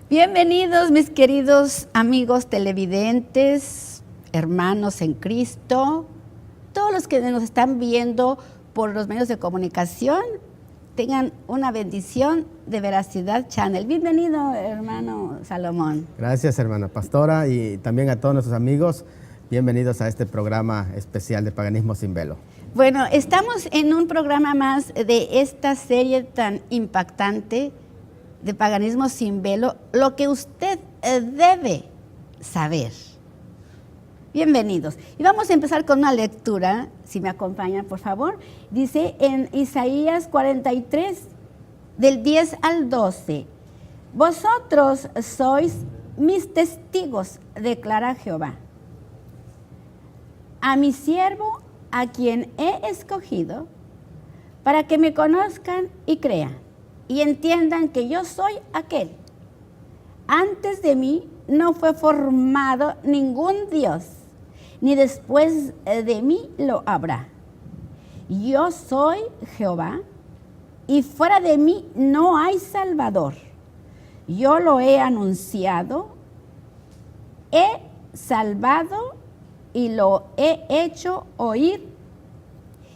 Bienvenidos mis queridos amigos televidentes, hermanos en Cristo, todos los que nos están viendo por los medios de comunicación, tengan una bendición de Veracidad Channel. Bienvenido, hermano Salomón. Gracias, hermana pastora, y también a todos nuestros amigos, bienvenidos a este programa especial de Paganismo sin Velo. Bueno, estamos en un programa más de esta serie tan impactante de Paganismo sin Velo, lo que usted debe saber. Bienvenidos. Y vamos a empezar con una lectura, si me acompañan, por favor. Dice en Isaías 43, del 10 al 12, vosotros sois mis testigos, declara Jehová. A mi siervo, a quien he escogido, para que me conozcan y crean, y entiendan que yo soy aquel. Antes de mí no fue formado ningún Dios, ni después de mí lo habrá. Yo soy Jehová, y fuera de mí no hay Salvador. Yo lo he anunciado, he salvado y lo he hecho oír.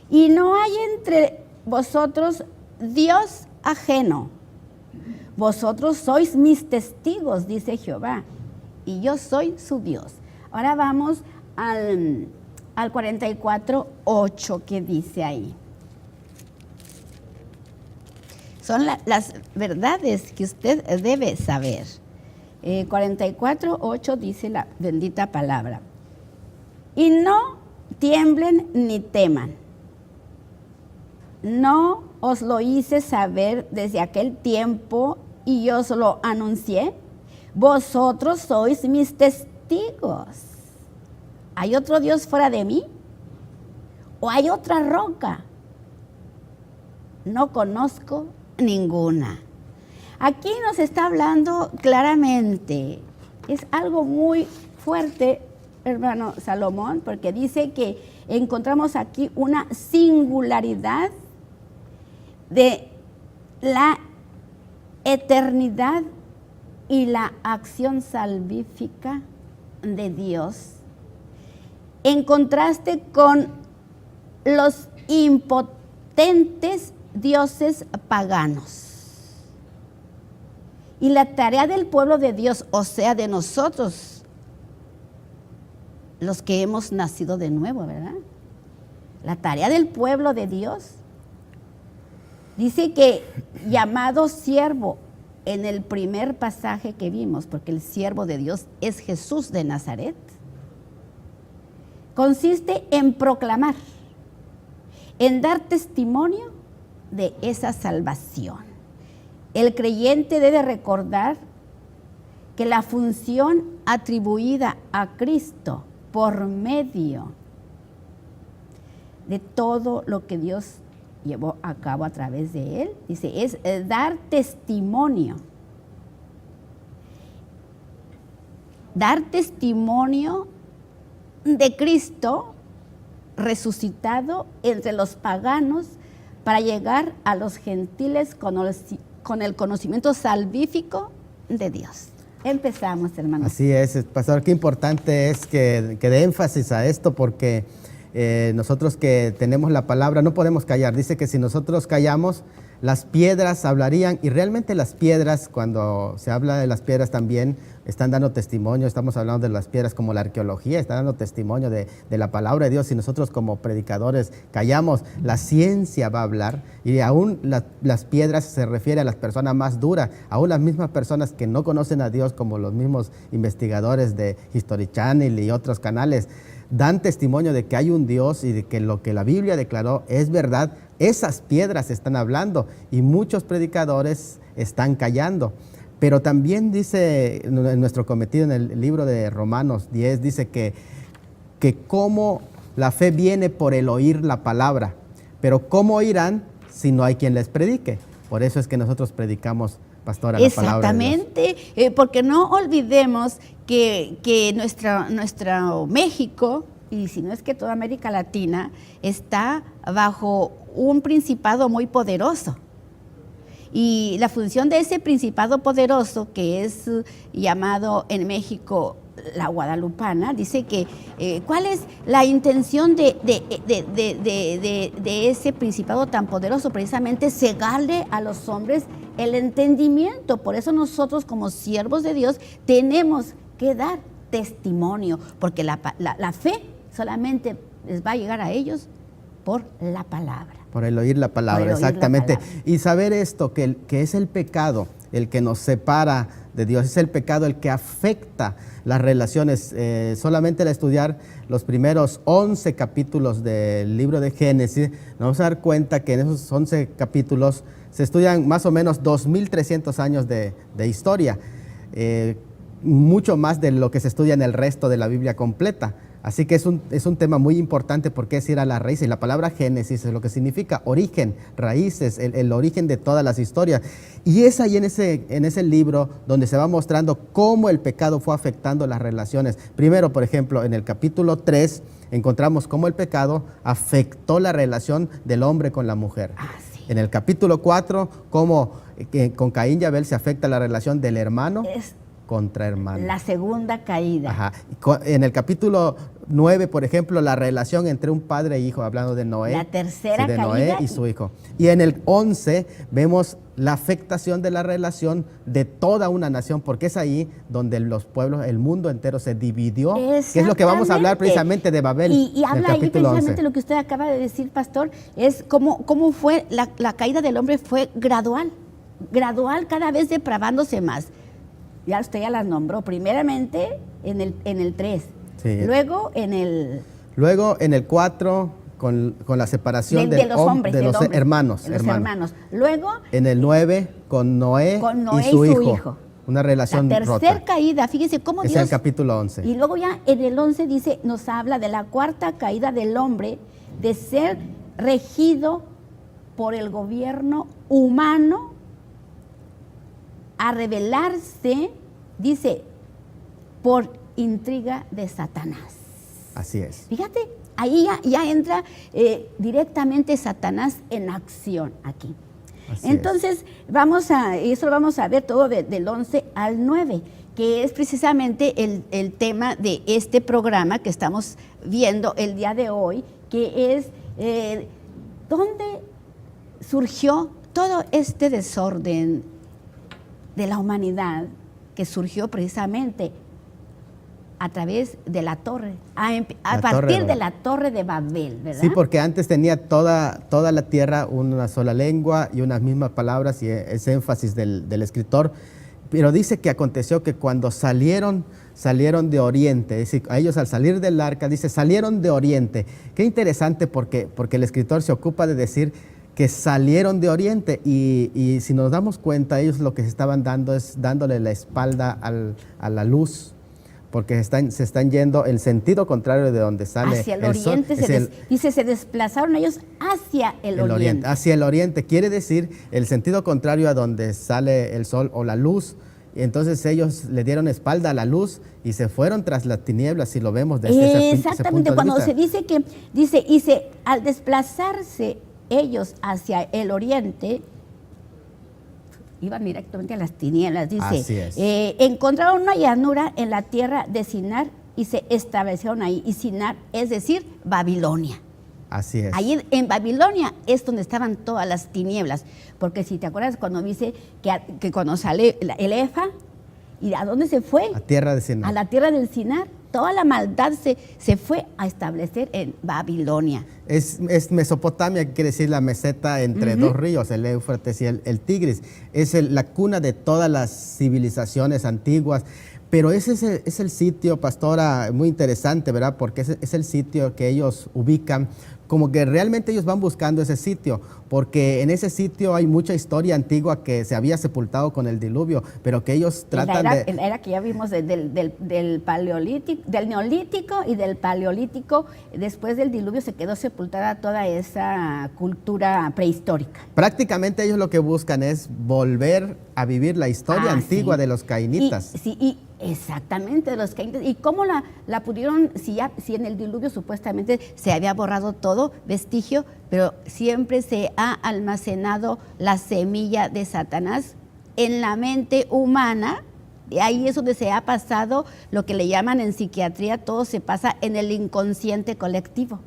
Y no hay entre vosotros Dios ajeno. Vosotros sois mis testigos, dice Jehová, y yo soy su Dios. Ahora vamos al 44:8 que dice ahí. Son las verdades que usted debe saber. 44:8 dice la bendita palabra. Y no tiemblen ni teman. No os lo hice saber desde aquel tiempo y yo os lo anuncié. Vosotros sois mis testigos. ¿Hay otro Dios fuera de mí? ¿O hay otra roca? No conozco ninguna. Aquí nos está hablando claramente. Es algo muy fuerte, hermano Salomón, porque dice que encontramos aquí una singularidad de la eternidad y la acción salvífica de Dios, en contraste con los impotentes dioses paganos. Y la tarea del pueblo de Dios, o sea, de nosotros, los que hemos nacido de nuevo, ¿verdad? La tarea del pueblo de Dios, dice que llamado siervo en el primer pasaje que vimos, porque el siervo de Dios es Jesús de Nazaret, consiste en proclamar, en dar testimonio de esa salvación. El creyente debe recordar que la función atribuida a Cristo por medio de todo lo que Dios llevó a cabo a través de él, dice, es dar testimonio. Dar testimonio de Cristo resucitado entre los paganos para llegar a los gentiles con el conocimiento salvífico de Dios. Empezamos, hermanos. Así es, pastor, qué importante es que dé énfasis a esto, porque nosotros que tenemos la palabra no podemos callar. Dice que si nosotros callamos, las piedras hablarían, y realmente las piedras, cuando se habla de las piedras también, están dando testimonio. Estamos hablando de las piedras como la arqueología, está dando testimonio de la palabra de Dios. Si nosotros como predicadores callamos, la ciencia va a hablar, y aún las piedras se refiere a las personas más duras, aún las mismas personas que no conocen a Dios, como los mismos investigadores de History Channel y otros canales, dan testimonio de que hay un Dios y de que lo que la Biblia declaró es verdad. Esas piedras están hablando y muchos predicadores están callando. Pero también dice en nuestro cometido en el libro de Romanos 10, dice que cómo la fe viene por el oír la palabra, pero cómo oirán si no hay quien les predique. Por eso es que nosotros predicamos, pastora, la palabra de Dios. Exactamente, porque no olvidemos que nuestro México, y si no es que toda América Latina, está bajo un principado muy poderoso. y la función de ese principado poderoso, que es llamado en México la guadalupana, dice que cuál es la intención de ese principado tan poderoso, precisamente cegarle a los hombres el entendimiento. Por eso nosotros como siervos de Dios tenemos que dar testimonio, porque la fe solamente les va a llegar a ellos por la palabra. Por el oír la palabra, Por el oír la exactamente. palabra. Y saber esto, que es el pecado el que nos separa de Dios, es el pecado el que afecta las relaciones. Solamente al estudiar los primeros 11 capítulos del libro de Génesis, nos vamos a dar cuenta que en esos 11 capítulos se estudian más o menos 2.300 años de historia, mucho más de lo que se estudia en el resto de la Biblia completa. Así que es un tema muy importante porque es ir a la raíz. Y la palabra Génesis es lo que significa origen, raíces, el origen de todas las historias. Y es ahí en ese libro donde se va mostrando cómo el pecado fue afectando las relaciones. Primero, por ejemplo, en el capítulo 3 encontramos cómo el pecado afectó la relación del hombre con la mujer. Sí. En el capítulo 4, cómo con Caín y Abel se afecta la relación del hermano contra hermano. La segunda caída. Ajá. En el capítulo 9, por ejemplo, la relación entre un padre e hijo, hablando de Noé. La tercera de caída. Noé y su hijo. Y en el 11 vemos la afectación de la relación de toda una nación, porque es ahí donde los pueblos, el mundo entero se dividió, que es lo que vamos a hablar precisamente de Babel. Y habla ahí precisamente 11. lo que usted acaba de decir, pastor, es cómo fue la caída del hombre. Fue gradual, cada vez depravándose más. Ya usted ya las nombró, primeramente en el 3, Sí. luego en el 4 con la separación de los hombres, de del los hombre, hermanos. de los hermanos. Luego En el 9 con Noé y su hijo. Una relación la tercera rota. caída, fíjese cómo Es Dios. el capítulo 11. Y luego ya en el 11 dice, nos habla de la cuarta caída del hombre, de ser regido por el gobierno humano, a rebelarse, dice, por intriga de Satanás. Así es. Fíjate, ahí ya entra directamente Satanás en acción aquí. Así Entonces, eso lo vamos a ver todo del 11 al 9, que es precisamente el tema de este programa que estamos viendo el día de hoy, que es dónde surgió todo este desorden de la humanidad, que surgió precisamente a través de la torre, a partir de la torre de Babel, ¿verdad? Sí, porque antes tenía toda la tierra una sola lengua y unas mismas palabras, y ese énfasis del escritor. Pero dice que aconteció que cuando salieron de oriente, es decir, a ellos al salir del arca, dice, salieron de oriente. Qué interesante porque el escritor se ocupa de decir que salieron de oriente, y si nos damos cuenta, ellos lo que se estaban dando es dándole la espalda a la luz, porque se están yendo en sentido contrario de donde sale hacia el el sol. oriente. Dice, se desplazaron ellos hacia el oriente. Hacia el oriente, quiere decir el sentido contrario a donde sale el sol o la luz. Y entonces ellos le dieron espalda a la luz y se fueron tras las tinieblas, si lo vemos desde ese punto de vista. Exactamente, cuando se dice al desplazarse ellos hacia el oriente, iban directamente a las tinieblas. Dice, Así es. encontraron una llanura en la tierra de Sinar y se establecieron ahí. Y Sinar es decir, Babilonia. Así es. Ahí en Babilonia es donde estaban todas las tinieblas. Porque si te acuerdas cuando dice que cuando sale el Efa, ¿y a dónde se fue? A tierra de Sinar. A la tierra del Sinar. Toda la maldad se fue a establecer en Babilonia. Es Mesopotamia, que quiere decir la meseta entre dos ríos, el Éufrates y el Tigris. Es la cuna de todas las civilizaciones antiguas. Pero ese es el sitio, pastora, muy interesante, ¿verdad? Porque es el sitio que ellos ubican, como que realmente ellos van buscando ese sitio, porque en ese sitio hay mucha historia antigua que se había sepultado con el diluvio, pero que ellos tratan en la era que ya vimos del paleolítico, del neolítico y del paleolítico, después del diluvio se quedó sepultada toda esa cultura prehistórica. Prácticamente ellos lo que buscan es volver a vivir la historia antigua de los cainitas. Exactamente, de los caídos. ¿Y cómo la pudieron, si en el diluvio supuestamente se había borrado todo vestigio, pero siempre se ha almacenado la semilla de Satanás en la mente humana? Y ahí es donde se ha pasado lo que le llaman en psiquiatría, todo se pasa en el inconsciente colectivo.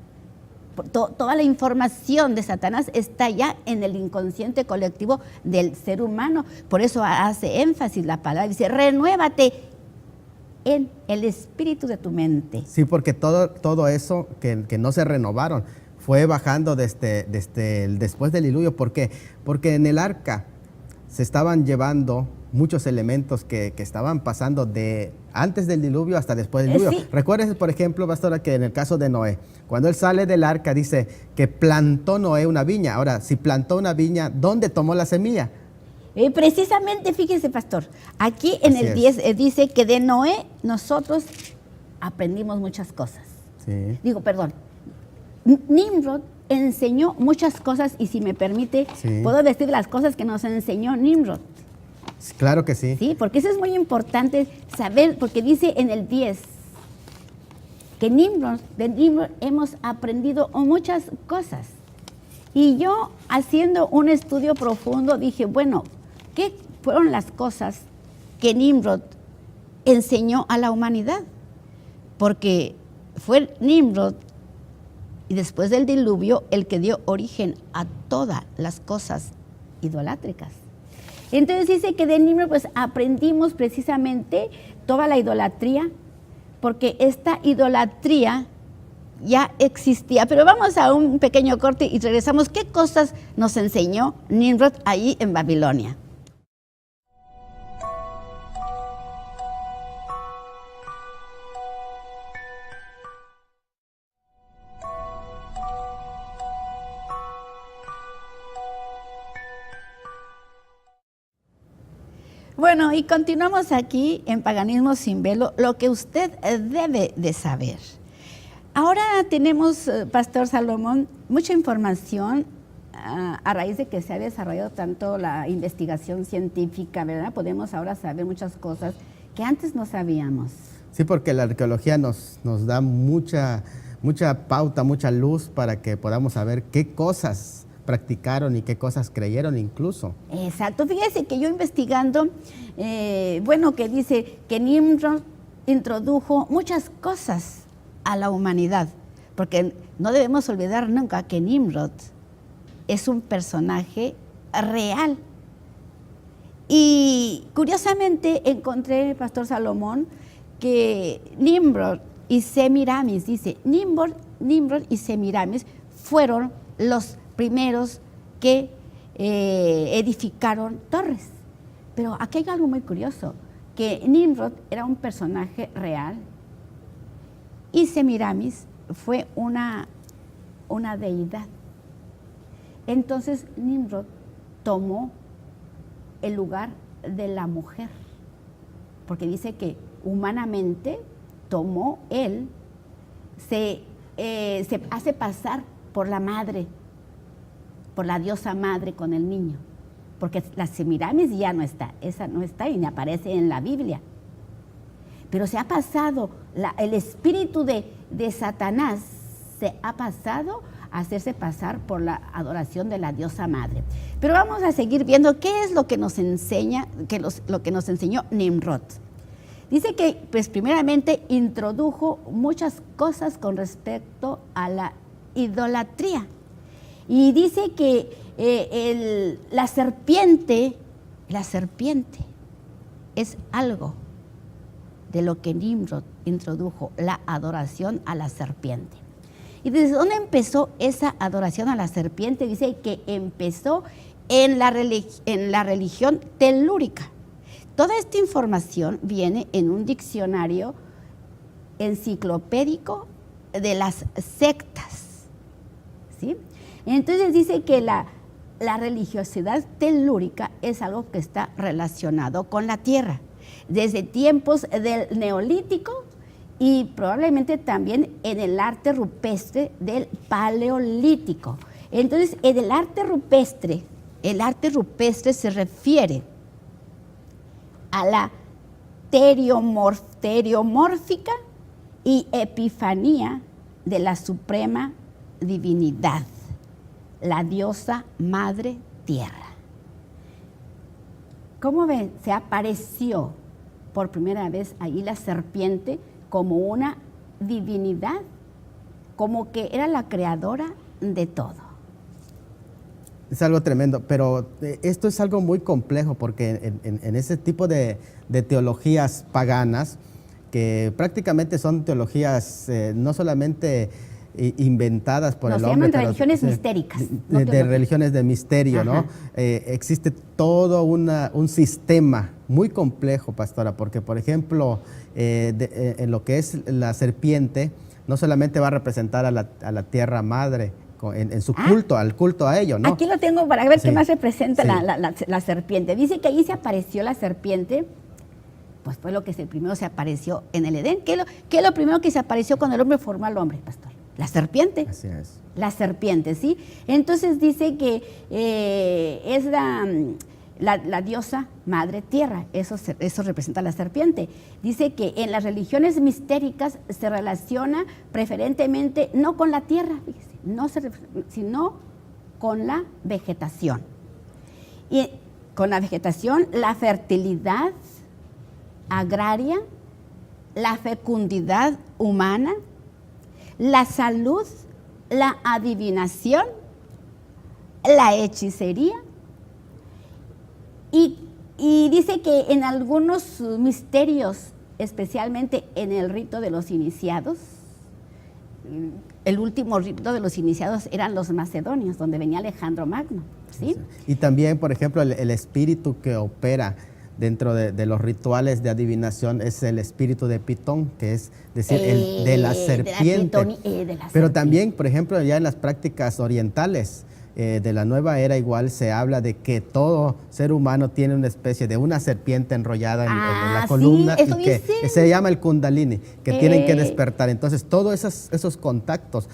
Toda la información de Satanás está ya en el inconsciente colectivo del ser humano. Por eso hace énfasis la palabra, dice, renuévate en el espíritu de tu mente. Sí, porque todo eso que no se renovaron fue bajando después del diluvio. ¿Por qué? Porque en el arca se estaban llevando muchos elementos que estaban pasando de antes del diluvio hasta después del diluvio. Sí. Recuerden, por ejemplo, pastora, que en el caso de Noé, cuando él sale del arca, dice que plantó Noé una viña. Ahora, si plantó una viña, ¿dónde tomó la semilla? Precisamente, fíjese, pastor, aquí en Así el es. 10 dice que de Noé nosotros aprendimos muchas cosas. Sí. Nimrod enseñó muchas cosas y si me permite, Sí. puedo decir las cosas que nos enseñó Nimrod. Claro que sí. Sí, porque eso es muy importante saber, porque dice en el 10 que de Nimrod hemos aprendido muchas cosas. Y yo, haciendo un estudio profundo, dije, bueno, ¿qué fueron las cosas que Nimrod enseñó a la humanidad? Porque fue Nimrod, y después del diluvio, el que dio origen a todas las cosas idolátricas. Entonces dice que de Nimrod pues aprendimos precisamente toda la idolatría, porque esta idolatría ya existía. Pero vamos a un pequeño corte y regresamos. ¿Qué cosas nos enseñó Nimrod ahí en Babilonia? Bueno, y continuamos aquí en Paganismo sin Velo, lo que usted debe de saber. Ahora tenemos, Pastor Salomón, mucha información a raíz de que se ha desarrollado tanto la investigación científica, ¿verdad? Podemos ahora saber muchas cosas que antes no sabíamos. Sí, porque la arqueología nos da mucha pauta, mucha luz para que podamos saber qué cosas practicaron y qué cosas creyeron incluso. Exacto, fíjese que yo investigando, que dice que Nimrod introdujo muchas cosas a la humanidad, porque no debemos olvidar nunca que Nimrod es un personaje real. Y curiosamente encontré, Pastor Salomón, que Nimrod y Semiramis, dice, Nimrod y Semiramis fueron los primeros que edificaron torres. Pero aquí hay algo muy curioso, que Nimrod era un personaje real y Semiramis fue una deidad. Entonces Nimrod tomó el lugar de la mujer, porque dice que humanamente tomó él, se hace pasar por la madre, por la diosa madre con el niño, porque la Semiramis ya no está, esa no está y ni aparece en la Biblia. Pero se ha pasado, el espíritu de Satanás se ha pasado a hacerse pasar por la adoración de la diosa madre. Pero vamos a seguir viendo qué es lo que nos enseña, lo que nos enseñó Nimrod. Dice que, pues primeramente, introdujo muchas cosas con respecto a la idolatría. Y dice que la serpiente es algo de lo que Nimrod introdujo, la adoración a la serpiente. ¿Y desde dónde empezó esa adoración a la serpiente? Dice que empezó en la religión telúrica. Toda esta información viene en un diccionario enciclopédico de las sectas, ¿sí? Entonces dice que la religiosidad telúrica es algo que está relacionado con la tierra, desde tiempos del Neolítico y probablemente también en el arte rupestre del Paleolítico. Entonces, en el arte rupestre se refiere a teriomórfica y epifanía de la suprema divinidad, la diosa Madre Tierra. ¿Cómo ven? Se apareció por primera vez ahí la serpiente como una divinidad, como que era la creadora de todo. Es algo tremendo, pero esto es algo muy complejo porque en ese tipo de teologías paganas, que prácticamente son teologías no solamente inventadas por el hombre. Se llaman religiones mistéricas. De religiones de misterio, ¿no? Existe todo un sistema muy complejo, pastora, porque por ejemplo, en lo que es la serpiente, no solamente va a representar a la tierra madre, en su culto, al culto a ello, ¿no? Aquí lo tengo para ver qué más representa la serpiente. Dice que ahí se apareció la serpiente, pues fue lo que primero se apareció en el Edén. ¿Qué es lo primero que se apareció cuando el hombre formó al hombre, pastor? La serpiente. Así es. La serpiente, ¿sí? Entonces dice que es la diosa Madre Tierra, eso representa a la serpiente. Dice que en las religiones mistéricas se relaciona preferentemente no con la tierra, fíjese, sino con la vegetación. Y con la vegetación, la fertilidad agraria, la fecundidad humana, la salud, la adivinación, la hechicería. Y dice que en algunos misterios, especialmente en el rito de los iniciados, el último rito de los iniciados eran los macedonios, donde venía Alejandro Magno, ¿sí? Y también, por ejemplo, el espíritu que opera dentro de los rituales de adivinación es el espíritu de Pitón, que es decir, el de la serpiente. Pero también, por ejemplo, ya en las prácticas orientales de la nueva era igual se habla de que todo ser humano tiene una especie de una serpiente enrollada en la columna, sí, y que se llama el kundalini, que tienen que despertar. Entonces, todos esos contactos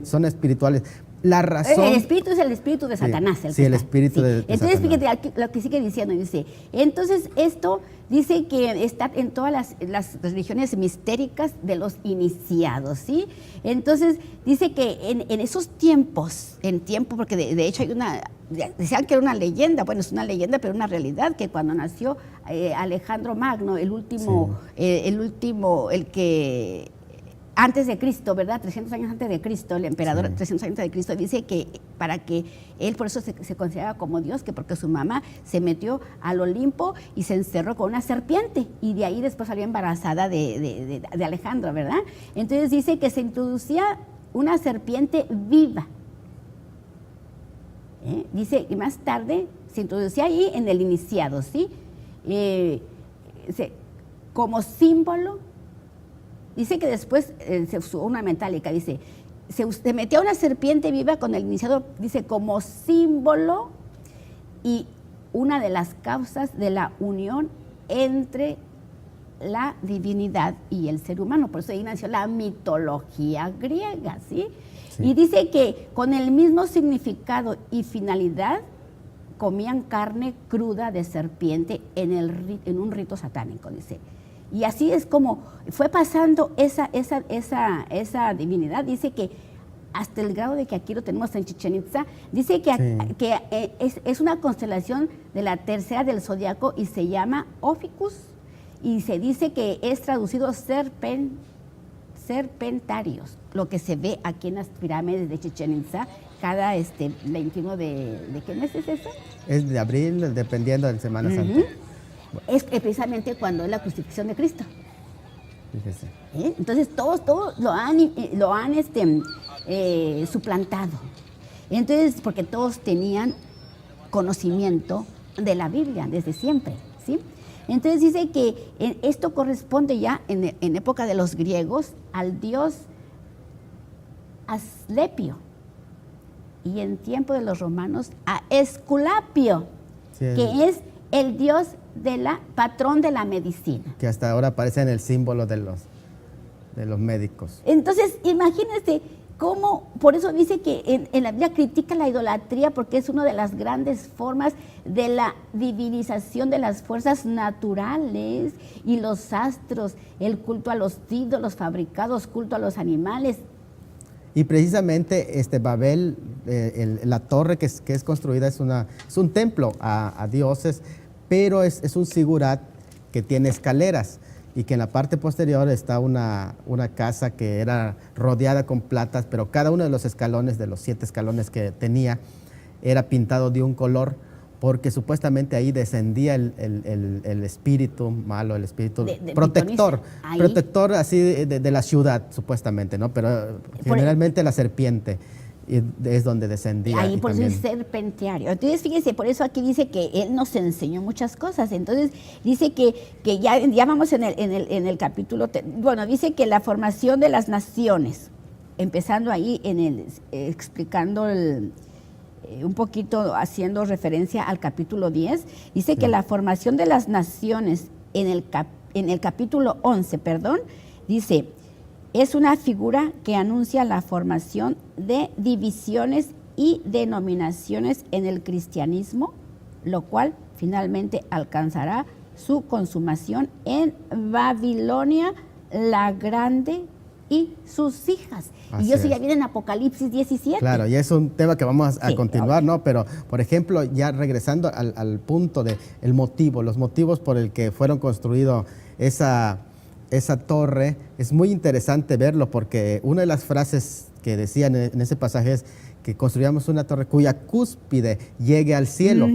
son espirituales. La razón... El espíritu es el espíritu de Satanás. El espíritu de entonces, Satanás. fíjate aquí, lo que sigue diciendo, dice, entonces esto dice que está en todas las religiones mistéricas de los iniciados, ¿sí? Entonces, dice que en esos tiempos, porque de hecho hay decían que era una leyenda, bueno, es una leyenda, pero una realidad, que cuando nació Alejandro Magno, el que... antes de Cristo, ¿verdad? 300 años antes de Cristo, el emperador, 300 años antes de Cristo, dice que para que él, por eso se consideraba como Dios, que porque su mamá se metió al Olimpo y se encerró con una serpiente, y de ahí después salió embarazada de Alejandro, ¿verdad? Entonces dice que se introducía una serpiente viva. Dice, y más tarde se introducía ahí en el iniciado, ¿sí? Como símbolo. Dice que después se usó una metálica, dice, se metía una serpiente viva con el iniciado, dice, como símbolo y una de las causas de la unión entre la divinidad y el ser humano. Por eso ahí nació la mitología griega, ¿sí? Y dice que con el mismo significado y finalidad comían carne cruda de serpiente en un rito satánico, dice. Y así es como fue pasando esa divinidad. Dice que hasta el grado de que aquí lo tenemos en Chichén Itzá, dice que es una constelación de la tercera del zodiaco y se llama Oficus, y se dice que es traducido serpentarios, lo que se ve aquí en las pirámides de Chichén Itzá cada 21 de ¿qué mes es eso? Es de abril, dependiendo de Semana Santa. Es precisamente cuando es la crucifixión de Cristo. Fíjese. Entonces todos lo han suplantado. Entonces, porque todos tenían conocimiento de la Biblia desde siempre, ¿sí? Entonces dice que esto corresponde ya en época de los griegos al dios Asclepio, y en tiempo de los romanos a Esculapio, que es el dios patrón de la medicina. Que hasta ahora aparece en el símbolo de los médicos. Entonces, imagínense cómo, por eso dice que en la Biblia critica la idolatría porque es una de las grandes formas de la divinización de las fuerzas naturales y los astros, el culto a los ídolos fabricados, culto a los animales. Y precisamente Babel, la torre que es construida es un templo a dioses, pero es un sigurat que tiene escaleras y que en la parte posterior está una casa que era rodeada con platas, pero cada uno de los escalones, de los 7 escalones que tenía, era pintado de un color, porque supuestamente ahí descendía el espíritu malo, el espíritu protector así de la ciudad, supuestamente, ¿no? Pero generalmente la serpiente es donde descendía. Ahí por eso es serpentiario. Entonces, fíjese, por eso aquí dice que él nos enseñó muchas cosas. Entonces, dice que ya vamos en el capítulo, bueno, dice que la formación de las naciones, empezando ahí explicando un poquito haciendo referencia al capítulo 10, dice que la formación de las naciones en el capítulo 11, dice, es una figura que anuncia la formación de divisiones y denominaciones en el cristianismo, lo cual finalmente alcanzará su consumación en Babilonia la Grande y sus hijas. Así y eso es. Ya viene en Apocalipsis 17. Claro, y es un tema que vamos a continuar, obvio. ¿no? Pero, por ejemplo, ya regresando al punto de los motivos por el que fueron construidos esa torre, es muy interesante verlo porque una de las frases que decían en ese pasaje es que construyamos una torre cuya cúspide llegue al cielo.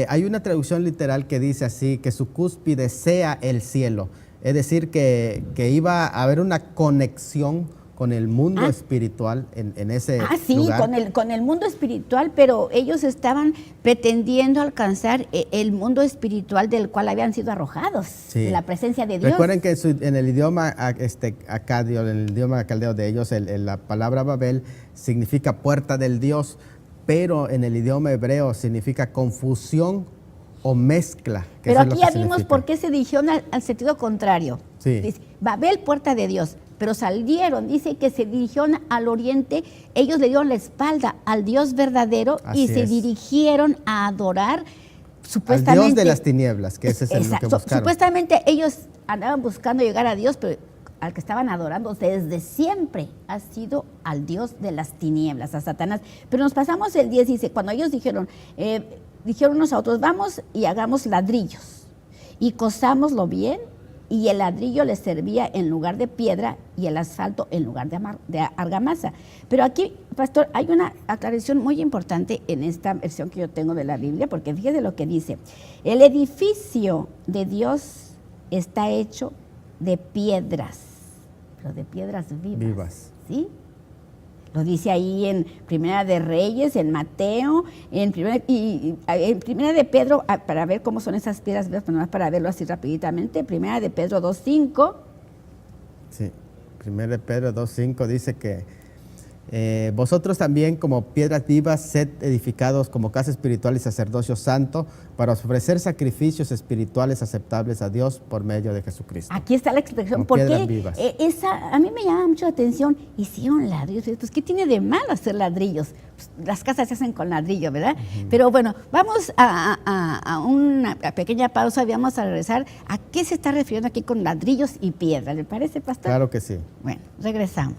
Hay una traducción literal que dice así, que su cúspide sea el cielo. Es decir, que iba a haber una conexión con el mundo espiritual en ese lugar. Con el mundo espiritual, pero ellos estaban pretendiendo alcanzar el mundo espiritual del cual habían sido arrojados, de la presencia de Dios. Recuerden que en el idioma acadio, en el idioma caldeo de ellos, la palabra Babel significa puerta del Dios, pero en el idioma hebreo significa confusión o mezcla. Pero aquí ya vimos por qué se dirigieron al sentido contrario. Sí. Dice, Babel, puerta de Dios. Pero salieron, dice que se dirigieron al oriente, ellos le dieron la espalda al Dios verdadero y se dirigieron a adorar supuestamente al Dios de las tinieblas, que ese es el que buscaron. Supuestamente ellos andaban buscando llegar a Dios, pero al que estaban adorando desde siempre ha sido al Dios de las tinieblas, a Satanás. Pero nos pasamos el 10, dice, cuando ellos dijeron unos a otros, vamos y hagamos ladrillos y cosámoslo bien. Y el ladrillo les servía en lugar de piedra y el asfalto en lugar de argamasa. Pero aquí, pastor, hay una aclaración muy importante en esta versión que yo tengo de la Biblia, porque fíjese lo que dice. El edificio de Dios está hecho de piedras, pero de piedras vivas. ¿Sí? Lo dice ahí en Primera de Reyes, en Mateo, en Primera de Pedro, para ver cómo son esas piedras, para verlo así rapiditamente, Primera de Pedro 2:5. Sí, Primera de Pedro 2:5 dice que vosotros también como piedras vivas sed edificados como casa espiritual y sacerdocio santo para ofrecer sacrificios espirituales aceptables a Dios por medio de Jesucristo. Aquí está la expresión, como piedras porque vivas. A mí me llama mucho la atención, hicieron ladrillos, pues ¿qué tiene de malo hacer ladrillos? Pues, las casas se hacen con ladrillo, ¿verdad? Pero bueno, vamos a una pequeña pausa y vamos a regresar. ¿A qué se está refiriendo aquí con ladrillos y piedra? ¿Le parece, pastor? Claro que sí. Bueno, regresamos.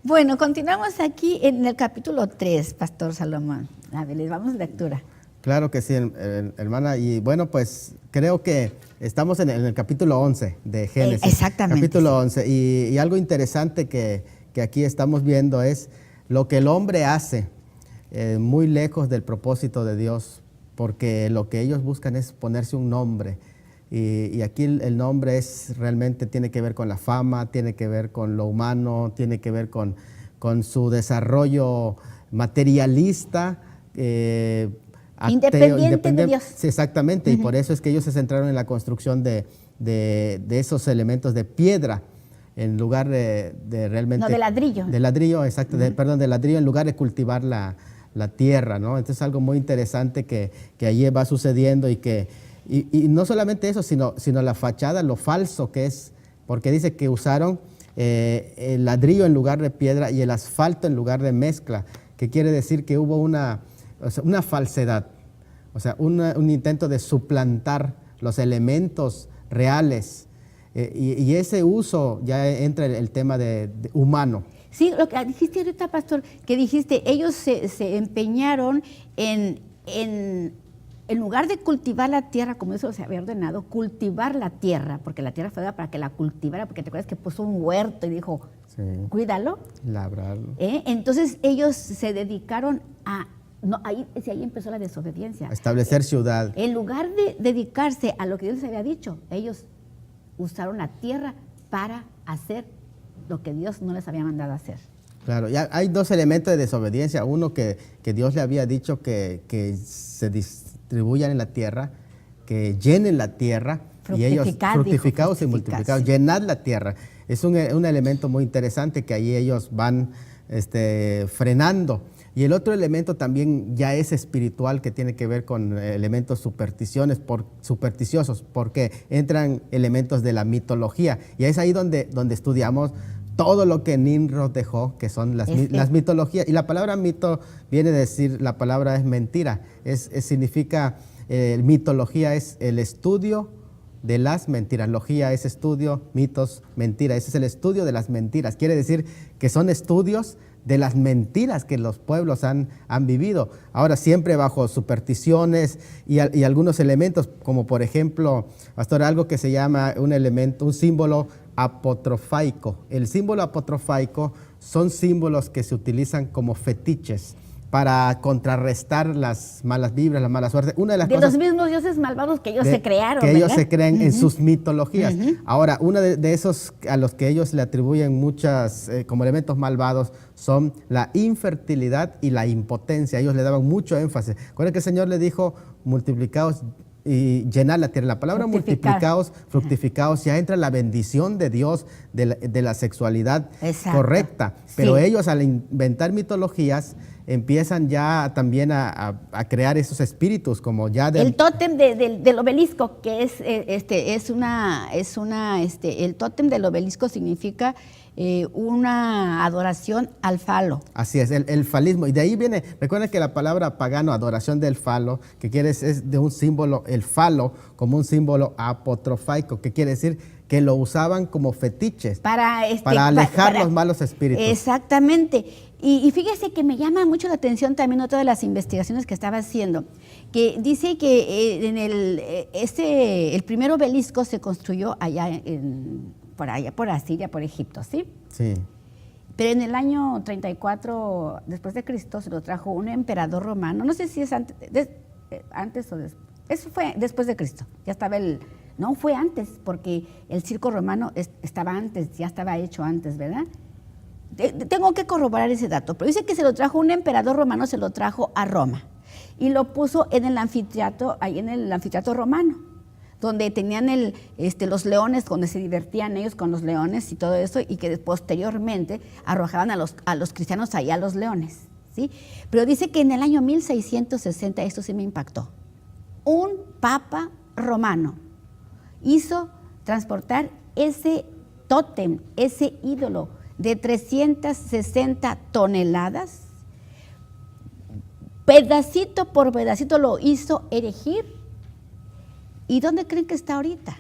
Bueno, continuamos aquí en el capítulo 3, Pastor Salomón. A ver, les vamos a lectura. Claro que sí, hermana. Y bueno, pues creo que estamos en el capítulo 11 de Génesis. Exactamente. Capítulo 11. Y algo interesante que aquí estamos viendo es lo que el hombre hace muy lejos del propósito de Dios, porque lo que ellos buscan es ponerse un nombre. Y aquí el nombre realmente tiene que ver con la fama, tiene que ver con lo humano, tiene que ver con su desarrollo materialista, independiente de Dios. Sí, exactamente, y por eso es que ellos se centraron en la construcción de esos elementos de piedra. en lugar de realmente... No, de ladrillo. De ladrillo, exacto, perdón, de ladrillo en lugar de cultivar la tierra, ¿no? Entonces es algo muy interesante que allí va sucediendo y no solamente eso, sino la fachada, lo falso que es, porque dice que usaron el ladrillo en lugar de piedra y el asfalto en lugar de mezcla, que quiere decir que hubo una falsedad, o sea, un intento de suplantar los elementos reales y ese uso ya entra el tema de humano. Sí, lo que dijiste ahorita, pastor, que dijiste, ellos se empeñaron en lugar de cultivar la tierra, como eso se había ordenado, cultivar la tierra, porque la tierra fue dada para que la cultivara, porque te acuerdas que puso un huerto y dijo, sí, cuídalo. Labrarlo. Entonces ellos se dedicaron a, no, ahí empezó la desobediencia. A establecer ciudad. En lugar de dedicarse a lo que Dios les había dicho, ellos usaron la tierra para hacer lo que Dios no les había mandado a hacer. Claro, ya hay dos elementos de desobediencia. Uno que Dios le había dicho que se distribuyan en la tierra, que llenen la tierra, y ellos fructificados y multiplicados, llenad la tierra. Es un elemento muy interesante que ahí ellos van frenando. Y el otro elemento también ya es espiritual, que tiene que ver con elementos supersticiosos, porque entran elementos de la mitología. Y es ahí donde estudiamos todo lo que Nimrod dejó, que son las mitologías. Y la palabra mito viene a decir, la palabra es mentira. Significa, mitología es el estudio de las mentiras. Logía es estudio, mitos, mentira. Ese es el estudio de las mentiras. Quiere decir que son estudios de las mentiras que los pueblos han vivido. Ahora, siempre bajo supersticiones y algunos elementos, como por ejemplo, pastor, algo que se llama un símbolo apotrofaico. El símbolo apotrofaico son símbolos que se utilizan como fetiches para contrarrestar las malas vibras, la mala suerte. Una de las cosas los mismos dioses malvados que ellos se crearon, que ¿verdad? ellos se creen en sus mitologías. Ahora, uno de esos a los que ellos le atribuyen muchas como elementos malvados son la infertilidad y la impotencia. Ellos le daban mucho énfasis. Recuerden que el Señor le dijo, multiplicaos y llenar la tierra. La palabra multiplicaos, fructificaos, ya entra la bendición de Dios de la sexualidad correcta. Pero ellos, al inventar mitologías, empiezan ya también a crear esos espíritus como ya el tótem del obelisco, que el tótem del obelisco significa una adoración al falo. Así es, el falismo. Y de ahí viene, recuerden que la palabra pagano, adoración del falo, que quiere es de un símbolo, el falo, como un símbolo apotrofaico, que quiere decir que lo usaban como fetiches para alejar los malos espíritus. Exactamente. Y fíjese que me llama mucho la atención también otra de las investigaciones que estaba haciendo, que dice que el primer obelisco se construyó por Asiria, por Egipto, ¿sí? Sí. Pero en el año 34 después de Cristo se lo trajo un emperador romano, no sé si es antes o después, eso fue después de Cristo, ya estaba no fue antes, porque el circo romano estaba antes, ya estaba hecho antes, ¿verdad? Tengo que corroborar ese dato, pero dice que se lo trajo un emperador romano, se lo trajo a Roma y lo puso en el anfiteatro, ahí en el anfiteatro romano, donde tenían los leones, donde se divertían ellos con los leones y todo eso, y que posteriormente arrojaban a los cristianos ahí a los leones, ¿sí? Pero dice que en el año 1660, esto sí me impactó, un papa romano hizo transportar ese tótem, ese ídolo de 360 toneladas, pedacito por pedacito lo hizo erigir. ¿Y dónde creen que está ahorita?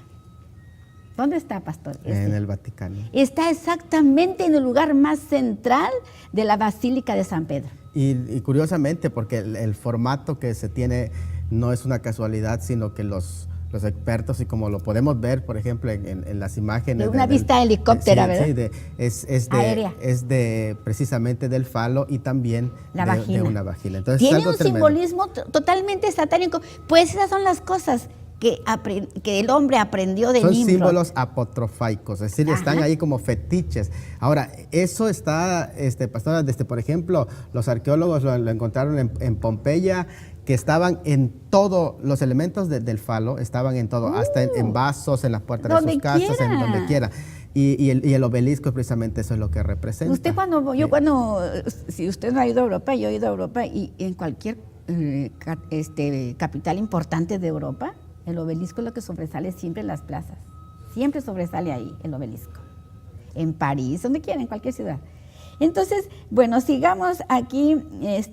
¿Dónde está, pastor? En el Vaticano. Está exactamente en el lugar más central de la Basílica de San Pedro. Y curiosamente, porque el formato que se tiene no es una casualidad, sino que los expertos, y como lo podemos ver, por ejemplo, en las imágenes. De una vista helicóptera, ¿verdad? Sí, aérea. Es precisamente del falo y también de una vagina. Entonces, tiene es algo un tremendo simbolismo totalmente satánico. Pues esas son las cosas que el hombre aprendió de Nimrod. Son símbolos apotrofaicos, es decir, están ahí como fetiches. Ahora, eso está, pastora, por ejemplo, los arqueólogos lo encontraron en Pompeya, que estaban en todo, los elementos del falo estaban en todo, hasta en vasos, en las puertas de sus casas, en donde quiera. y el obelisco precisamente eso es lo que representa. Usted si usted no ha ido a Europa, yo he ido a Europa y en cualquier capital importante de Europa, el obelisco es lo que sobresale siempre en las plazas. Siempre sobresale ahí el obelisco. En París, donde quiera, en cualquier ciudad. Entonces, bueno, sigamos aquí.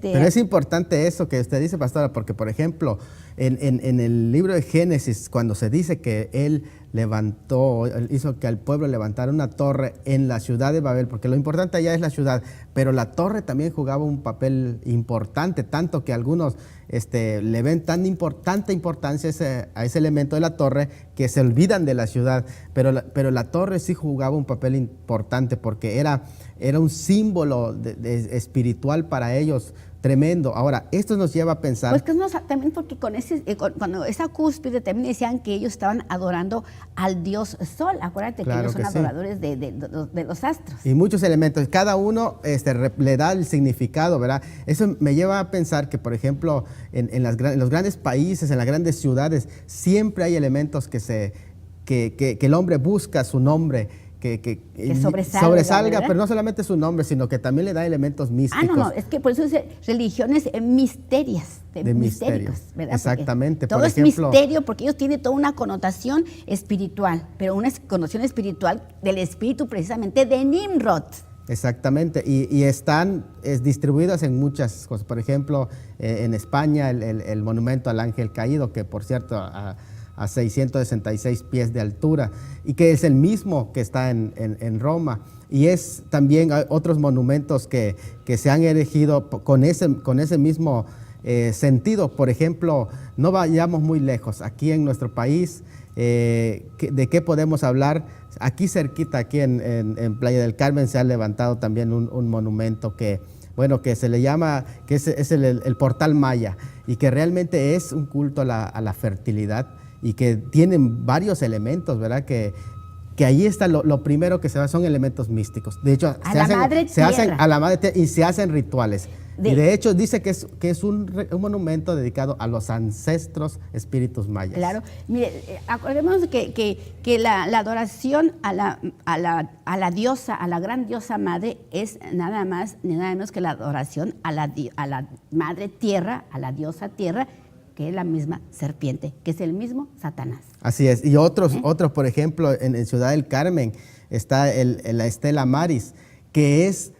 Pero es importante eso que usted dice, pastora, porque, por ejemplo, en el libro de Génesis, cuando se dice que él hizo que al pueblo levantara una torre en la ciudad de Babel, porque lo importante allá es la ciudad, pero la torre también jugaba un papel importante, tanto que algunos le ven tanta importancia a ese elemento de la torre que se olvidan de la ciudad, pero la torre sí jugaba un papel importante porque era un símbolo espiritual para ellos tremendo. Ahora, esto nos lleva a pensar... Pues que también porque cuando esa cúspide también decían que ellos estaban adorando al dios Sol. Acuérdate que ellos son adoradores de los astros. Y muchos elementos, cada uno le da el significado, ¿verdad? Eso me lleva a pensar que, por ejemplo, en los grandes países, en las grandes ciudades, siempre hay elementos que el hombre busca su nombre, que sobresalga, pero no solamente su nombre, sino que también le da elementos místicos. No, es que por eso dice religiones misterias, mistéricos, ¿verdad? Exactamente. Todo es misterio porque ellos tienen toda una connotación espiritual, pero una connotación espiritual del espíritu precisamente de Nimrod. Exactamente, y están distribuidas en muchas cosas. Por ejemplo, en España el monumento al ángel caído, que por cierto a 666 pies de altura, y que es el mismo que está en Roma. Y es también otros monumentos que se han erigido con ese mismo sentido. Por ejemplo, no vayamos muy lejos. Aquí en nuestro país, ¿de qué podemos hablar? Aquí cerquita, aquí en Playa del Carmen, se ha levantado también un monumento que se le llama, que es el portal maya, y que realmente es un culto a la fertilidad, y que tienen varios elementos, ¿verdad? Que ahí está lo primero que se da, son elementos místicos. De hecho, se hacen a la madre tierra y se hacen rituales. Y de hecho dice que es un monumento dedicado a los ancestros espíritus mayas. Claro, mire, acordémonos que la adoración a la diosa, a la gran diosa madre, es nada más ni nada menos que la adoración a la madre tierra, a la diosa tierra, que es la misma serpiente, que es el mismo Satanás. Así es. Y otros, por ejemplo, en Ciudad del Carmen está la Estela Maris, que es,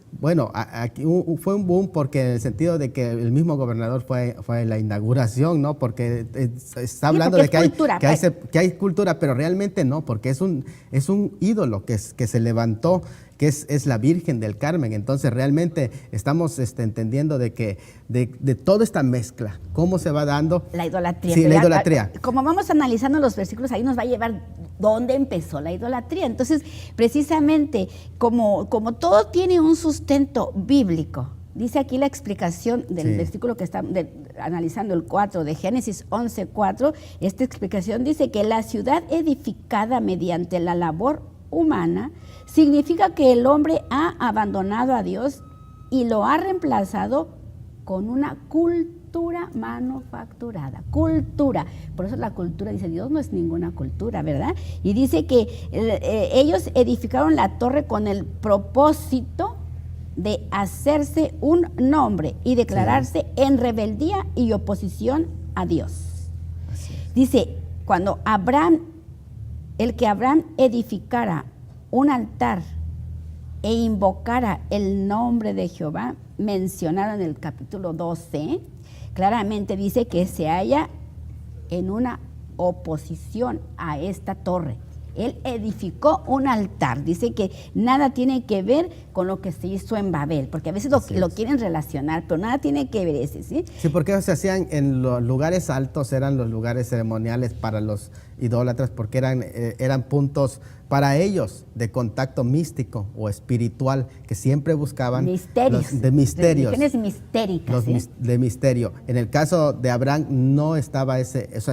aquí fue un boom porque en el sentido de que el mismo gobernador fue en la inauguración, ¿no? Porque está hablando de que hay cultura, pero realmente no, porque es un ídolo que se levantó, que es la Virgen del Carmen. Entonces realmente estamos entendiendo de toda esta mezcla, cómo se va dando. La idolatría. Sí, la idolatría. Como vamos analizando los versículos, ahí nos va a llevar dónde empezó la idolatría. Entonces, precisamente, como todo tiene un sustento bíblico, dice aquí la explicación del versículo que está analizando, el 4 de Génesis 11:4, esta explicación dice que la ciudad edificada mediante la labor humana significa que el hombre ha abandonado a Dios y lo ha reemplazado con una cultura manufacturada. Cultura. Por eso la cultura, dice, Dios no es ninguna cultura, ¿verdad? Y dice que ellos edificaron la torre con el propósito de hacerse un nombre y declararse en rebeldía y oposición a Dios. Dice, cuando el que Abraham edificara un altar e invocara el nombre de Jehová, mencionado en el capítulo 12, claramente dice que se halla en una oposición a esta torre. Él edificó un altar. Dice que nada tiene que ver con lo que se hizo en Babel, porque a veces lo quieren relacionar, pero nada tiene que ver ese, ¿sí? Sí, porque se hacían en los lugares altos, eran los lugares ceremoniales para los idólatras, porque eran puntos para ellos de contacto místico o espiritual, que siempre buscaban misterios. De misterios. Religiones mistéricas. De misterio. En el caso de Abraham no estaba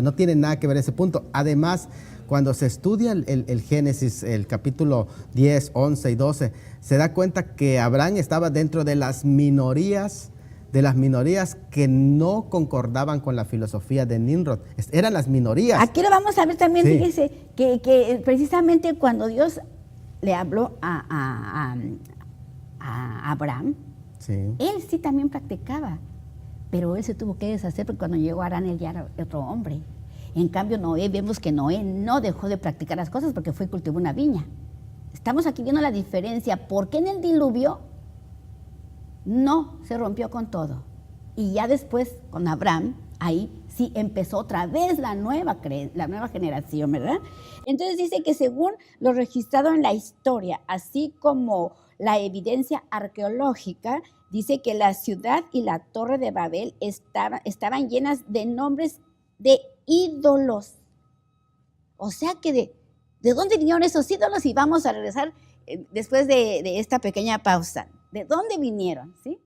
no tiene nada que ver ese punto. Además, cuando se estudia el Génesis, el capítulo 10, 11 y 12, se da cuenta que Abraham estaba dentro de las minorías que no concordaban con la filosofía de Nimrod. Eran las minorías. Aquí lo vamos a ver también, sí. Fíjese, que precisamente cuando Dios le habló a Abraham, Sí. él sí también practicaba, pero él se tuvo que deshacer porque cuando llegó Arán él ya era otro hombre. En cambio Noé, vemos que Noé no dejó de practicar las cosas porque fue y cultivó una viña. Estamos aquí viendo la diferencia, porque en el diluvio no se rompió con todo. Y ya después con Abraham, ahí sí empezó otra vez la nueva generación, ¿verdad? Entonces dice que según lo registrado en la historia, así como la evidencia arqueológica, dice que la ciudad y la torre de Babel estaban llenas de nombres de ídolos. O sea que ¿de dónde vinieron esos ídolos? Y vamos a regresar después de esta pequeña pausa. ¿De dónde vinieron? ¿Sí?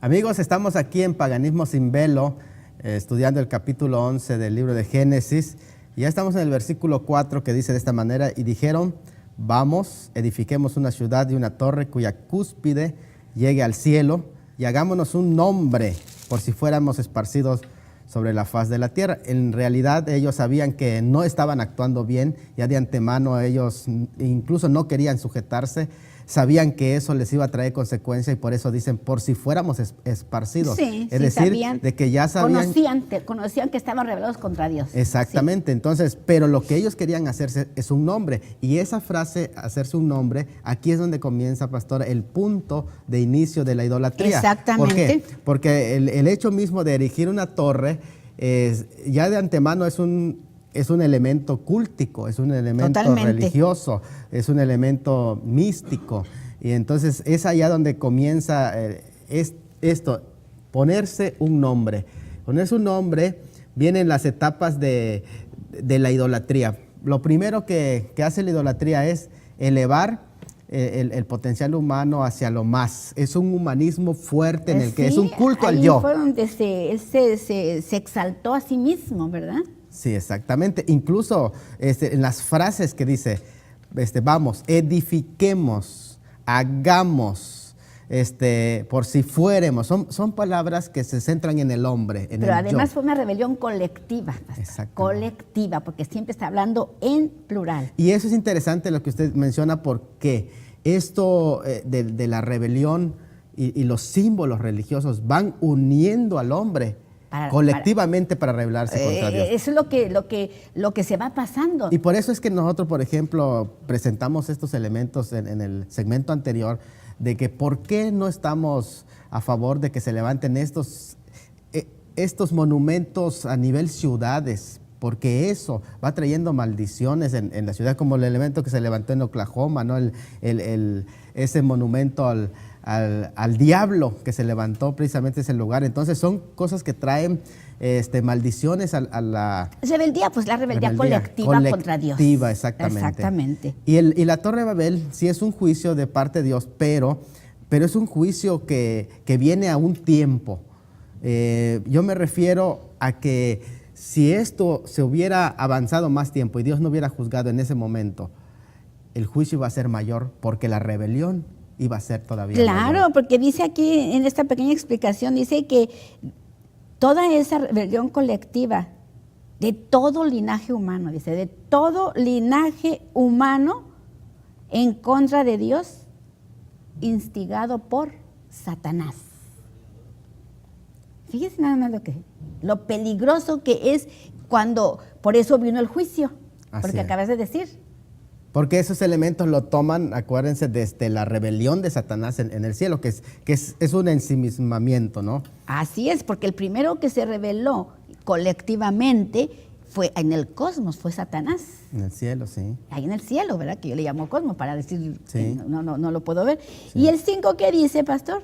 Amigos, estamos aquí en Paganismo sin Velo, estudiando el capítulo 11 del libro de Génesis. Y ya estamos en el versículo 4 que dice de esta manera: y dijeron, vamos, edifiquemos una ciudad y una torre cuya cúspide llegue al cielo y hagámonos un nombre por si fuéramos esparcidos sobre la faz de la tierra. En realidad ellos sabían que no estaban actuando bien, ya de antemano ellos incluso no querían sujetarse, sabían que eso les iba a traer consecuencias y por eso dicen, por si fuéramos esparcidos. Sí, es sí, decir, sabían, de que ya sabían. Conocían que estaban rebelados contra Dios. Exactamente, sí. Entonces, pero lo que ellos querían hacerse es un nombre. Y esa frase, hacerse un nombre, aquí es donde comienza, pastora, el punto de inicio de la idolatría. Exactamente. ¿Por qué? Porque el hecho mismo de erigir una torre, ya de antemano es un elemento cultico, es un elemento religioso, es un elemento místico. Y entonces es allá donde comienza esto, ponerse un nombre. Ponerse un nombre, vienen las etapas de la idolatría. Lo primero que hace la idolatría es elevar el potencial humano hacia lo más. Es un humanismo fuerte en el que es un culto al yo. Fue donde se exaltó a sí mismo, ¿verdad? Sí, exactamente. Incluso en las frases que dice, vamos, edifiquemos, hagamos, por si fuéramos. Son palabras que se centran en el hombre, en Pero el además yo. fue una rebelión colectiva. Colectiva, porque siempre está hablando en plural. Y eso es interesante lo que usted menciona, porque esto de la rebelión y los símbolos religiosos van uniendo al hombre colectivamente para rebelarse contra Dios. Eso es lo que se va pasando. Y por eso es que nosotros, por ejemplo, presentamos estos elementos en el segmento anterior, de que por qué no estamos a favor de que se levanten estos monumentos a nivel ciudades, porque eso va trayendo maldiciones en la ciudad, como el elemento que se levantó en Oklahoma, ¿no? Ese monumento al diablo que se levantó precisamente ese lugar. Entonces son cosas que traen maldiciones a la rebeldía, pues la rebeldía colectiva contra Dios. Exactamente. Y la Torre de Babel sí es un juicio de parte de Dios, pero es un juicio que viene a un tiempo. Yo me refiero a que si esto se hubiera avanzado más tiempo y Dios no hubiera juzgado en ese momento, el juicio iba a ser mayor porque la rebelión iba a ser todavía mayor. Claro, porque dice aquí en esta pequeña explicación, dice que toda esa rebelión colectiva de todo linaje humano, dice, de todo linaje humano en contra de Dios, instigado por Satanás. Fíjese nada más lo peligroso que es cuando, por eso vino el juicio, porque acabas de decir. Porque esos elementos lo toman, acuérdense, desde la rebelión de Satanás en el cielo, que es un ensimismamiento, ¿no? Así es, porque el primero que se rebeló colectivamente fue en el cosmos, fue Satanás. En el cielo, sí. Ahí en el cielo, ¿verdad? Que yo le llamo cosmos para decir, sí. No lo puedo ver. Sí. ¿Y el 5 qué dice, pastor?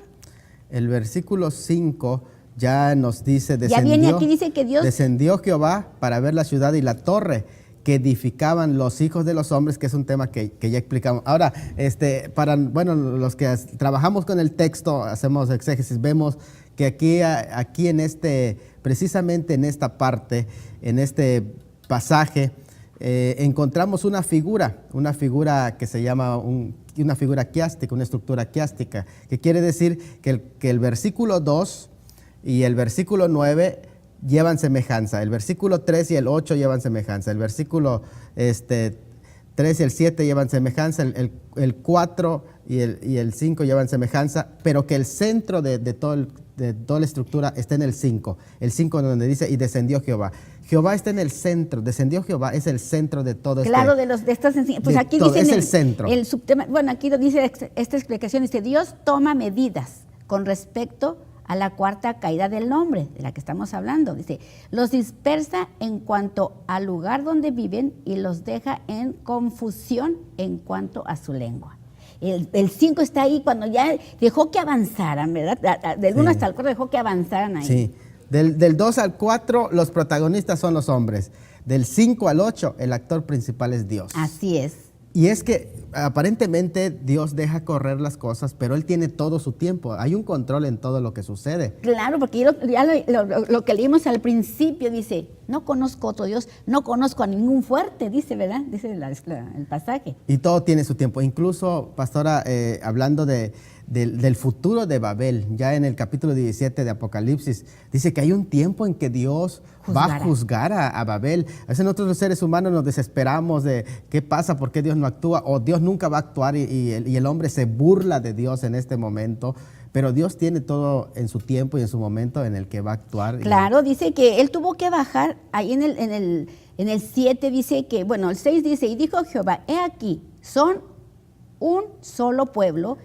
El versículo 5 ya nos dice, ya viene aquí, dice que Dios descendió Jehová para ver la ciudad y la torre que edificaban los hijos de los hombres, que es un tema que ya explicamos. Ahora, los que trabajamos con el texto, hacemos exégesis, vemos que aquí precisamente en esta parte, en este pasaje, encontramos una figura que se llama una figura quiástica, una estructura quiástica, que quiere decir que el versículo 2 y el versículo 9 llevan semejanza, el versículo 3 y el 8 llevan semejanza, el versículo 3 y el 7 llevan semejanza, el 4 y el 5 llevan semejanza, pero que el centro de toda la estructura está en el 5. El 5 donde dice, y descendió Jehová. Jehová está en el centro, descendió Jehová, es el centro de todo claro, de estas enseñanzas. Pues aquí todo, dice es el centro. El subtema, bueno, aquí dice esta explicación, dice, Dios toma medidas con respecto a la cuarta caída del hombre, de la que estamos hablando. Dice, los dispersa en cuanto al lugar donde viven y los deja en confusión en cuanto a su lengua. El 5 está ahí cuando ya dejó que avanzaran, ¿verdad? Del 1 hasta el 4 dejó que avanzaran ahí. Sí, del 2 al 4 los protagonistas son los hombres. Del 5 al 8 el actor principal es Dios. Así es. Y es que aparentemente Dios deja correr las cosas, pero Él tiene todo su tiempo. Hay un control en todo lo que sucede. Claro, porque lo que leímos al principio dice, no conozco otro Dios, no conozco a ningún fuerte, dice, ¿verdad? Dice el pasaje. Y todo tiene su tiempo. Incluso, pastora, hablando del futuro de Babel, ya en el capítulo 17 de Apocalipsis, dice que hay un tiempo en que Dios va a juzgar a Babel. A veces nosotros los seres humanos nos desesperamos de qué pasa, por qué Dios no actúa, o Dios nunca va a actuar y el hombre se burla de Dios en este momento. Pero Dios tiene todo en su tiempo y en su momento en el que va a actuar. Claro, dice que Él tuvo que bajar, ahí en el 7 dice que, bueno, el 6 dice, y dijo Jehová, he aquí, son un solo pueblo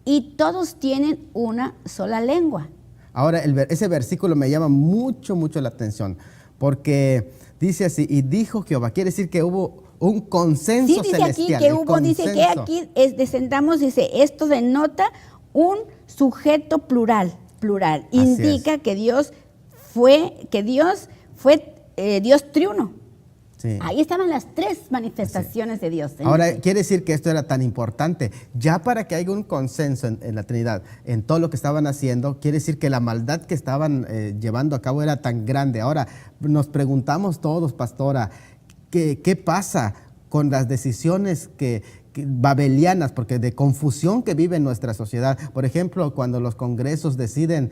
y todos tienen una sola lengua. Ahora, ese versículo me llama mucho la atención, porque dice así, y dijo Jehová, quiere decir que hubo un consenso celestial. Sí, dice aquí que hubo, dice que aquí descendamos, dice, esto denota un sujeto plural. Indica que Dios fue Dios triuno. Sí. Ahí estaban las tres manifestaciones de Dios. Ahora, quiere decir que esto era tan importante. Ya para que haya un consenso en la Trinidad, en todo lo que estaban haciendo, quiere decir que la maldad que estaban llevando a cabo era tan grande. Ahora, nos preguntamos todos, pastora, ¿qué pasa con las decisiones babelianas, porque de confusión que vive nuestra sociedad? Por ejemplo, cuando los congresos deciden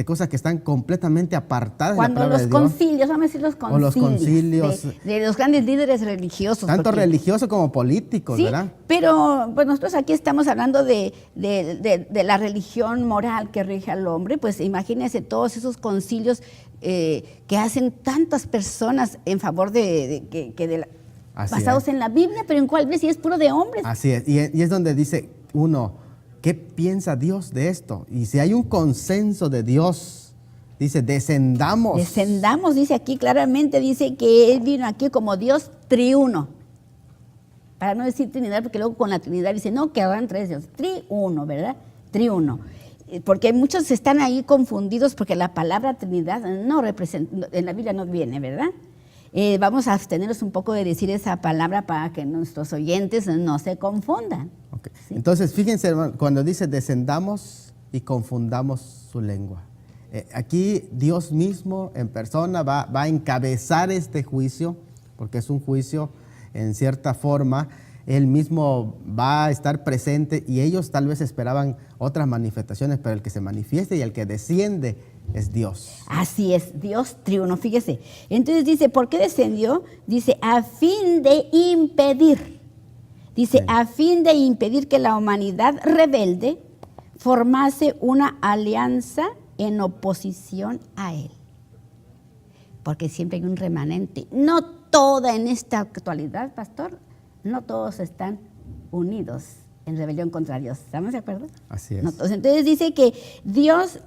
cosas que están completamente apartadas de la palabra de Dios. Cuando los concilios, vamos a decir los concilios. O los concilios. De los grandes líderes religiosos. Tanto religiosos como políticos, sí, ¿verdad? Pero pues nosotros aquí estamos hablando de la religión moral que rige al hombre. Pues imagínense todos esos concilios que hacen tantas personas en favor basados en la Biblia, pero en cuál vez, y es puro de hombres. Así es, y es donde dice uno, ¿qué piensa Dios de esto? Y si hay un consenso de Dios, dice, descendamos. Descendamos, dice aquí claramente, dice que Él vino aquí como Dios triuno. Para no decir Trinidad, porque luego con la Trinidad dice, no, que habrán tres dioses, triuno, ¿verdad? Triuno. Porque muchos están ahí confundidos porque la palabra Trinidad no representa, en la Biblia no viene, ¿verdad? Vamos a abstenernos un poco de decir esa palabra para que nuestros oyentes no se confundan. Okay. ¿Sí? Entonces, fíjense, hermano, cuando dice descendamos y confundamos su lengua. Aquí Dios mismo en persona va a encabezar este juicio, porque es un juicio en cierta forma. Él mismo va a estar presente y ellos tal vez esperaban otras manifestaciones, pero el que se manifieste y el que desciende es Dios. Así es, Dios triuno, fíjese. Entonces dice, ¿por qué descendió? Dice, a fin de impedir. Dice, sí, a fin de impedir que la humanidad rebelde formase una alianza en oposición a Él. Porque siempre hay un remanente. No toda en esta actualidad, pastor, no todos están unidos en rebelión contra Dios. ¿Estamos de acuerdo? Así es. No todos. Entonces dice que Dios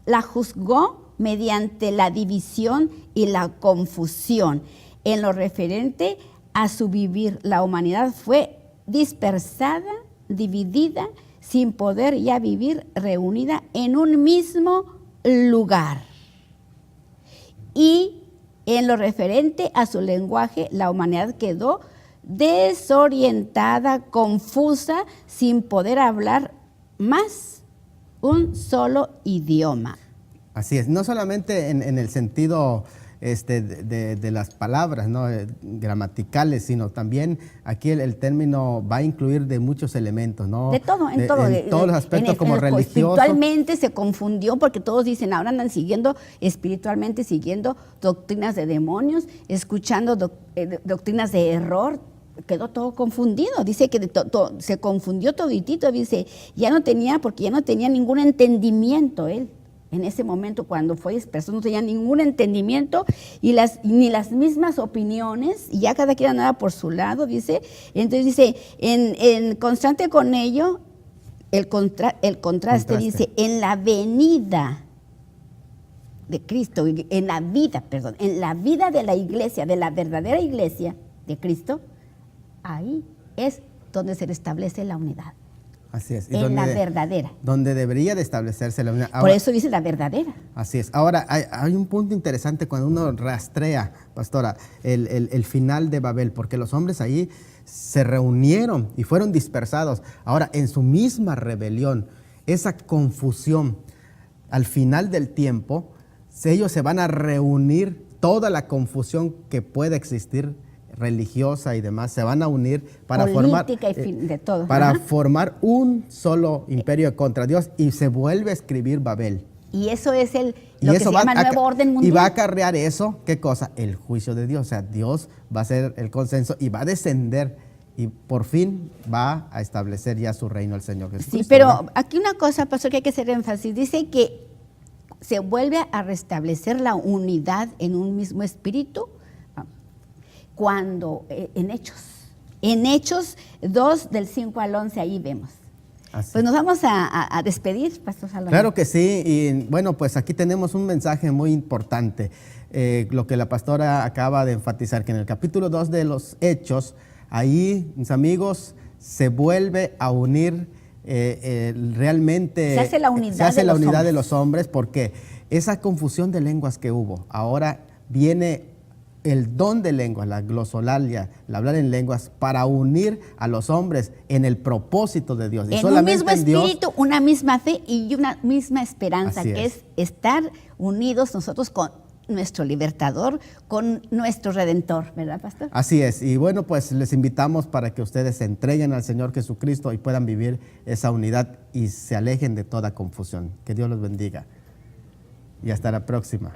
la juzgó mediante la división y la confusión. En lo referente a su vivir, la humanidad fue dispersada, dividida, sin poder ya vivir reunida en un mismo lugar. Y en lo referente a su lenguaje, la humanidad quedó desorientada, confusa, sin poder hablar más un solo idioma. Así es, no solamente en el sentido de las palabras, ¿no? Gramaticales, sino también aquí el término va a incluir de muchos elementos, ¿no? De todo, en todo. En todos los aspectos como religioso. Espiritualmente se confundió porque todos dicen, ahora andan siguiendo espiritualmente, siguiendo doctrinas de demonios, escuchando doctrinas de error. Quedó todo confundido, dice que se confundió toditito, dice, porque ya no tenía ningún entendimiento él. En ese momento, cuando fue disperso, no tenía ningún entendimiento ni las mismas opiniones, y ya cada quien andaba por su lado, dice. Entonces dice, en constante con ello, el contraste dice, en la venida de Cristo, en la vida de la iglesia, de la verdadera iglesia de Cristo, ahí es donde se restablece la unidad. Así es. En la verdadera. Donde debería de establecerse la unidad. Ahora, por eso dice la verdadera. Así es. Ahora, hay un punto interesante cuando uno rastrea, pastora, el final de Babel, porque los hombres ahí se reunieron y fueron dispersados. Ahora, en su misma rebelión, esa confusión, al final del tiempo, ellos se van a reunir, toda la confusión que pueda existir religiosa y demás, se van a unir para formar un solo imperio contra Dios, y se vuelve a escribir Babel. Y eso es lo que se llama el nuevo orden mundial. Y va a acarrear eso, ¿qué cosa? El juicio de Dios. O sea, Dios va a hacer el consenso y va a descender, y por fin va a establecer ya su reino el Señor Jesucristo. Sí, pero ¿verdad? Aquí una cosa, pastor, que hay que hacer énfasis. Dice que se vuelve a restablecer la unidad en un mismo espíritu cuando en Hechos 2, del 5 al 11, ahí vemos. Así. Pues nos vamos a despedir, Pastor Salomón. Claro que sí, y bueno, pues aquí tenemos un mensaje muy importante, lo que la pastora acaba de enfatizar, que en el capítulo 2 de los Hechos, ahí, mis amigos, se vuelve a unir realmente. Se hace la unidad, de los hombres, porque esa confusión de lenguas que hubo, ahora viene el don de lenguas, la glosolalia, el hablar en lenguas, para unir a los hombres en el propósito de Dios. En un mismo espíritu, una misma fe y una misma esperanza, que es estar unidos nosotros con nuestro libertador, con nuestro redentor, ¿verdad, pastor? Así es, y bueno, pues les invitamos para que ustedes se entreguen al Señor Jesucristo y puedan vivir esa unidad y se alejen de toda confusión. Que Dios los bendiga y hasta la próxima.